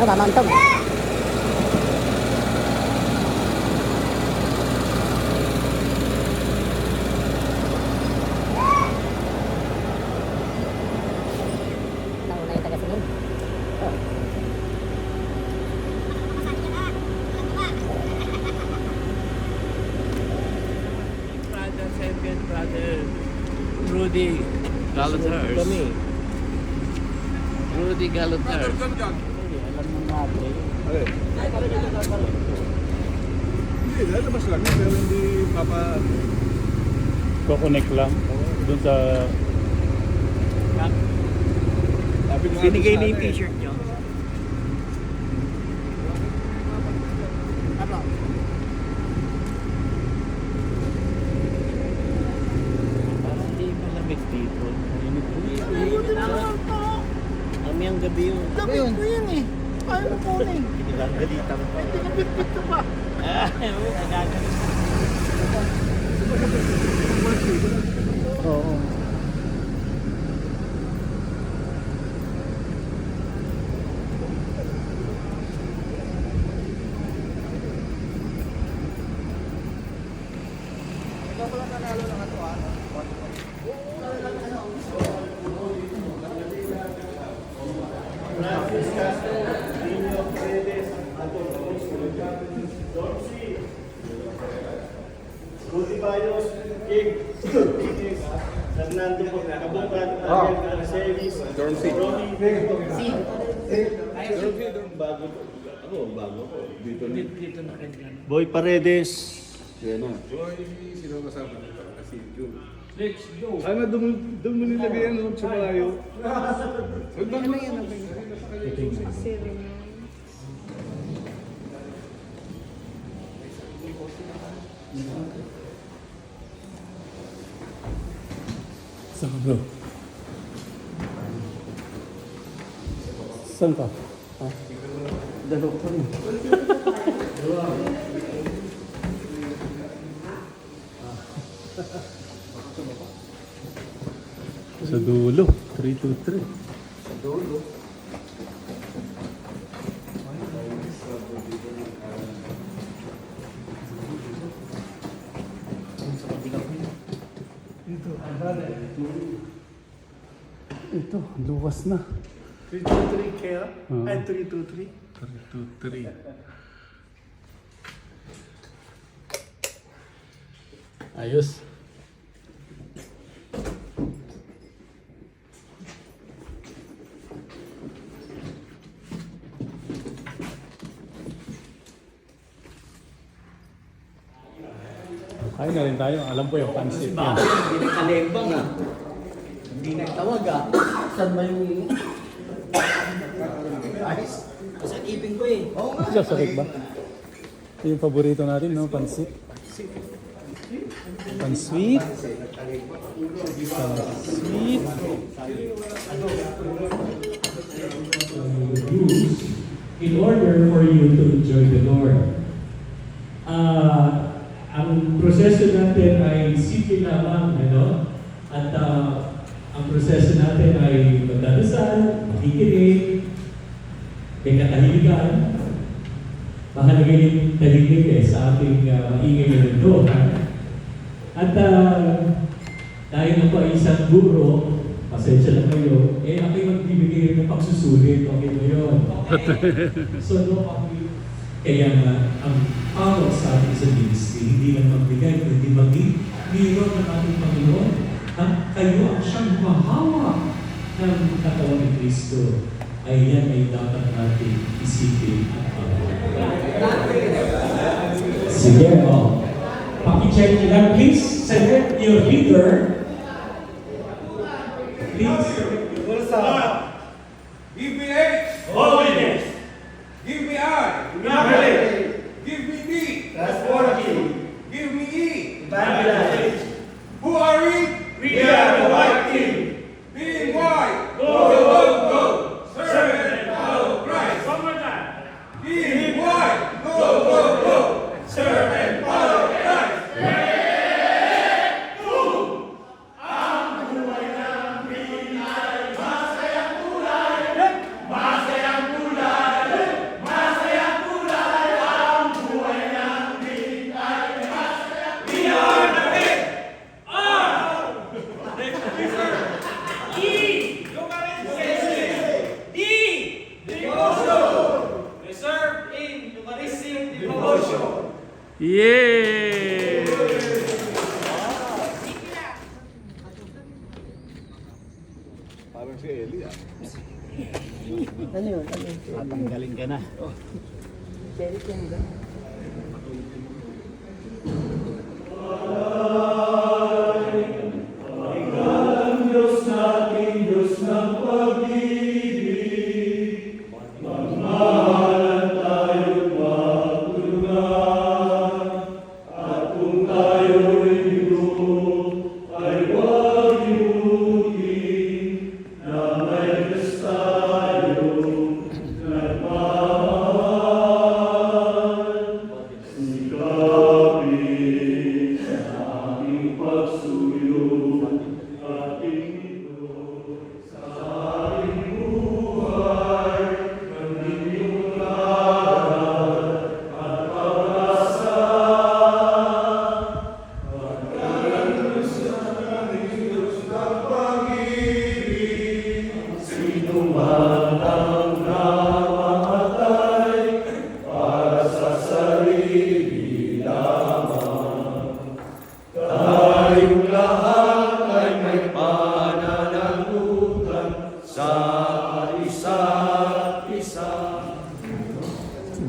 Ano ba, mauntog? Nauna yung taga-singin. Oh. Brother, second brother, Rudy Galatars. Rudy Galatars. Alam mo natin. Hindi, lalabas lang yun, pero hindi Ko-connect lang dun sa binigay na yung t-shirt nyo. Parang hindi malamig dito. Kami ang gabi yun. Gabi ko yun eh. Ayaw mo kunin. Pinagagalitan ko. Hindi ka bit-bit ka pa. Oo. Rudy Bayos, King, Fernando Kabukan, Ariel Arcelis, bago ko. Dito na kayo. Boy Paredes. Yan na. Boy, sino kasama nito? Kasi June. Let's go. Ano, doon mo nilagay yan sa malayo. Ano yan? Saan bro? Saan ka? Dalaw pa rin. Sa dulo. 323. Sa dulo. Ito, luwas na. 323 kaya? Oo. Ay, 323. 323. Ayos. Kain na rin tayo. Alam ko yung pansit yan. Hindi nagkalembang ah. Hindi nagtawag ah. Saan ba yung... Ayos. Kasi ipin ko eh. Oo nga. Sasakit ba? Ito yung paborito natin, no? Pansit. Pansweet. Pansweet. In order for you to enjoy the Lord. Ang proseso natin ay simple lamang, ano? At ang proseso natin ay magdadasal, makikinig, may katahimikan. Mahalaga yung tahimik sa ating maingay na mundo. At dahil ako ay isang guro, pasensya na kayo, ako'y magbibigay ng pagsusulit, okay mo yun? So, no, kaya nga, ang tawag sa ating sa ministry, hindi lang magbigay, kundi mag-hiro ng ating Panginoon. At kayo ang siyang mahawak ng katawan ni Kristo. Ay yan ay dapat natin isipin at pag-hawak. Sige, paki-check nyo lang. Please select your leader. Please. Give me H. Holiness. Give me I. Knowledge. Give me D. Transporting. Give me E. Evangelization. Who are we? We are the white team. Being white. Go, go, go. Serve and follow Christ. One more time. Being white. Go, go, go. Serve and follow Christ. Ang buhay namin ay masayang Yay! Parang si Eli ah. Tatanggalin ka na.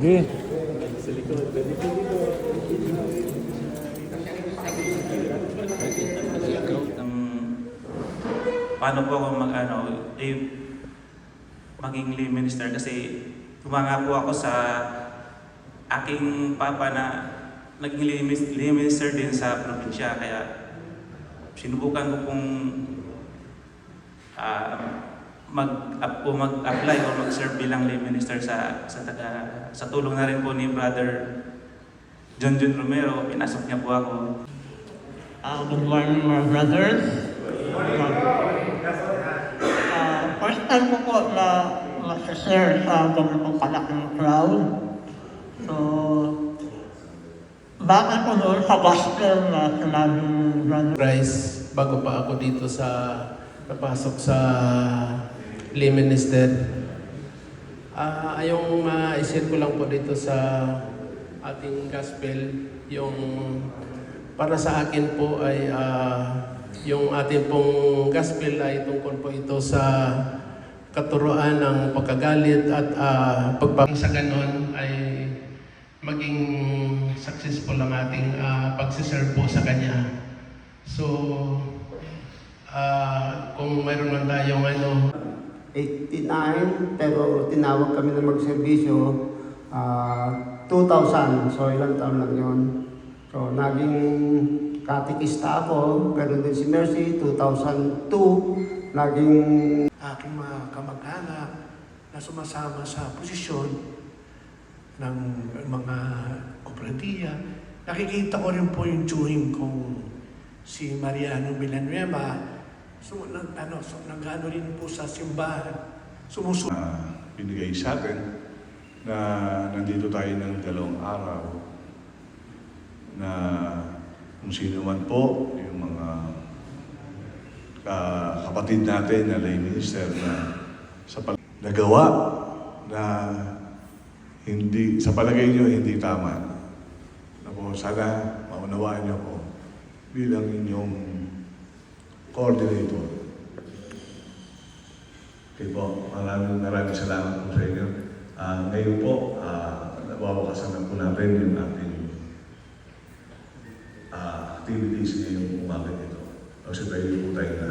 Sige. Paano po ako maging lay minister kasi tumanga po ako sa aking papa na naging lay minister din sa probinsya, kaya sinubukan ko pong mag-apply o mag-serve bilang lay minister sa tulong na rin po ni Brother John Romero. Pinasok niya po ako. Good morning, my brothers. First time ko po na mag-share sa ganitong kalaking crowd. So, bakit ko doon sa gospel na sinabing Brother Christ, bago pa ako dito napasok sa lay minister. Yung ma-share ko lang po dito sa ating gospel, yung para sa akin po ay yung ating pong gospel ay tungkol po ito sa katuruan ng pagkagalit at sa ganon ay maging successful ang ating pagsiserve po sa Kanya. So, kung mayroon man tayong 89, pero tinawag kami na magserbisyo 2000. So ilang taon lang yun. So naging katikista ako, ganoon din si Mercy, 2002. Naging aking mga kamag-anak na sumasama sa posisyon ng mga kooperatiya. Nakikita ko rin po yung tiyuhin kong si Mariano Villanueva. Nag-ano rin po sa simbahan. Binigay sa atin na nandito tayo ng 2 araw na kung sino man po yung mga kapatid natin na lay minister na nagawa na hindi, sa palagay nyo, hindi tama. Ako, sana maunawaan nyo ko bilang inyong coordinator. Okay po, maraming salamat po sa inyo. Ngayon po, nabawakasan na po natin yung ating activities ngayong umaga nito. Kasi tayo po tayo na.